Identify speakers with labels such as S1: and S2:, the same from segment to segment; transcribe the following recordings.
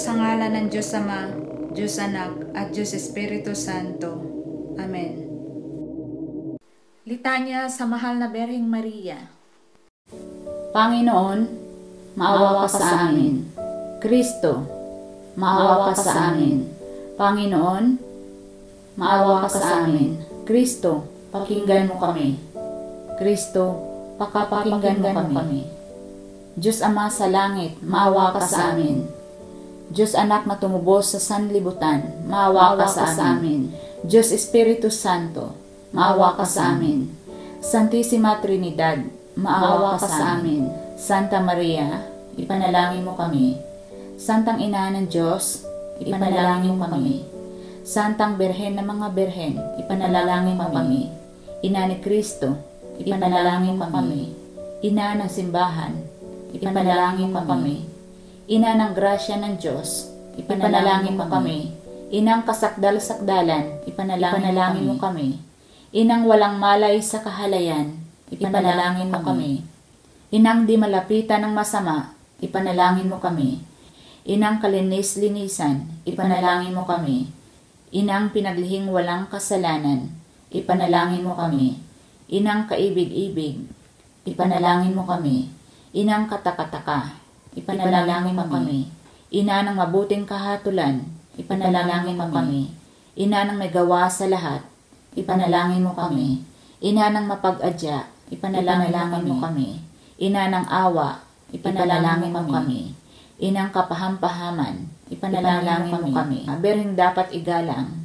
S1: Sa ngalan ng Diyos Ama, Diyos Anak, at Diyos Espiritu Santo. Amen. Litanya sa Mahal na Berheng Maria.
S2: Panginoon, maawa ka sa amin. Kristo, maawa ka sa amin. Panginoon, maawa ka sa amin. Kristo, pakinggan mo kami. Kristo, pakapakinggan mo kami. Diyos Ama sa langit, maawa ka sa amin. Diyos Anak na tumubos sa sanlibutan, maawa ka sa amin. Diyos Espiritu Santo, maawa ka sa amin. Santissima Trinidad, maawa ka sa amin. Santa Maria, ipanalangin mo kami. Santang Ina ng Diyos, ipanalangin mo kami. Santang Birhen ng mga Birhen, ipanalangin mo kami. Ina ni Kristo, ipanalangin mo kami. Ina ng simbahan, ipanalangin mo kami. Ina ng grasya ng Diyos, ipanalangin mo kami. Inang kasakdal-sakdalan, ipanalangin mo kami. Inang walang malay sa kahalayan, ipanalangin mo kami. Inang di malapitan ng masama, ipanalangin mo kami. Inang kalinis-linisan, ipanalangin mo kami. Inang pinaglihing walang kasalanan, ipanalangin mo kami. Inang kaibig-ibig, ipanalangin mo kami. Inang katakataka, ipanalangin mo kami. Ina ng mabuting kahatulan, ipanalangin mo kami. Ina ng may gawa sa lahat, ipanalangin mo kami. Ina ng mapag-adya, ipanalangin mo kami. Ina ng awa, ipanalangin mo kami. Inang kapahampahaman, ipanalangin mo kami. Berheng dapat igalang,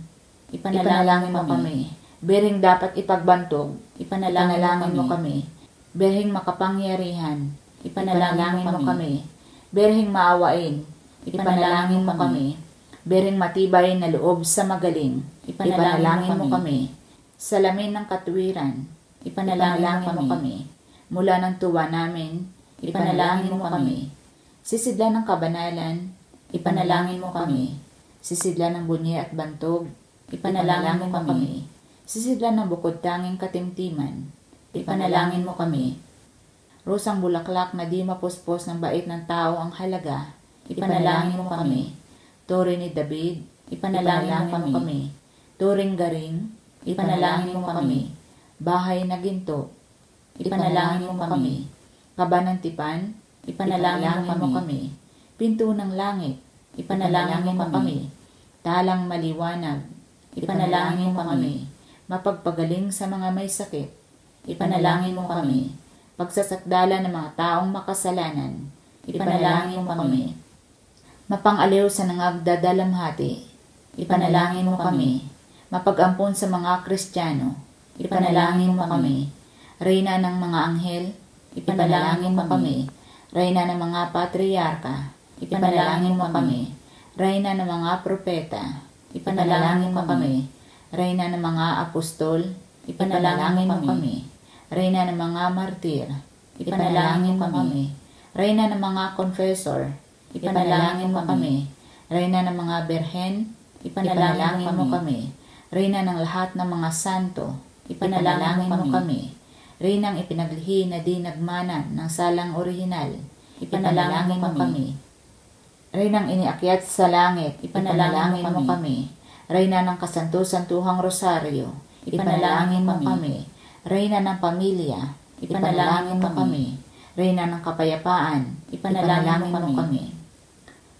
S2: ipanalangin mo kami. Berheng dapat ipagbantog, ipanalangin mo kami. Berheng makapangyarihan, ipanalangin mo kami. Berheng maawain, ipanalangin mo kami. Berheng matibay na loob sa magaling, ipanalangin mo kami. Salamin ng katuwiran, ipanalangin mo kami. Mula ng tuwa namin, ipanalangin mo kami. Sisidlan ng kabanalan, ipanalangin mo kami. Sisidlan ng bunyi at bantog, ipanalangin mo kami. Sisidlan ng bukod tanging katimtiman, ipanalangin mo kami. Rosang bulaklak na di mapuspos ng bait ng tao ang halaga, ipanalangin mo kami. Tore ni David, ipanalangin mo kami. Turing garing, ipanalangin mo kami. Bahay na ginto, ipanalangin mo kami. Kaba ng tipan, ipanalangin mo kami. Pinto ng langit, ipanalangin mo kami. Talang maliwanag, ipanalangin mo kami. Mapagpagaling sa mga may sakit, ipanalangin mo kami. Pagsasakdala ng mga taong makasalanan, ipanalangin mo kami. Mapangaliw sa nangagdadalamhati, ipanalangin mo kami. Mapag-ampon sa mga Kristiyano, ipanalangin mo kami. Reyna ng mga anghel, ipanalangin mo kami. Reyna ng mga patriarka, ipanalangin mo kami. Reyna ng mga propeta, ipanalangin mo kami. Reyna ng mga apostol, ipanalangin mo kami. Reyna ng mga martir, ipanalangin mo kami. Reyna ng mga confessor, ipanalangin mo kami. Reyna ng mga berhen, ipanalangin mo kami. Reyna ng lahat ng mga santo, ipanalangin mo kami. Reynang ipinaglihi na di nagmana ng salang orihinal, ipanalangin mo kami. Reynang iniakyat sa langit, ipanalangin mo kami. Reyna ng kasantu-santuhang rosaryo, ipanalangin mo kami. Reyna ng pamilya, ipanalangin mo kami. Reyna ng kapayapaan, ipanalangin mo kami.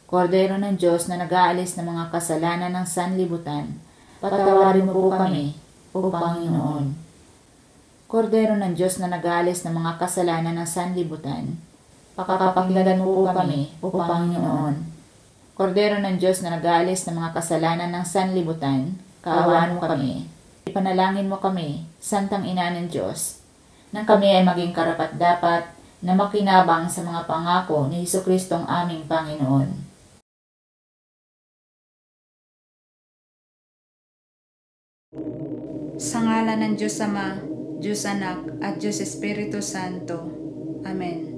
S2: Kordero ng Diyos na nag-aalis ng mga kasalanan ng sanlibutan, patawarin mo po kami, O Panginoon. Kordero ng Diyos na nag-aalis ng mga kasalanan ng sanlibutan, pakapakinggan mo po kami, O Panginoon. Kordero ng Diyos na nag-aalis ng mga kasalanan ng sanlibutan, kaawaan mo kami. Ipanalangin mo kami, Santang Ina ng Diyos, nang kami ay maging karapat-dapat na makinabang sa mga pangako ni Jesucristong aming Panginoon.
S1: Sa ngalan ng Diyos Ama, Diyos Anak, at Diyos Espiritu Santo. Amen.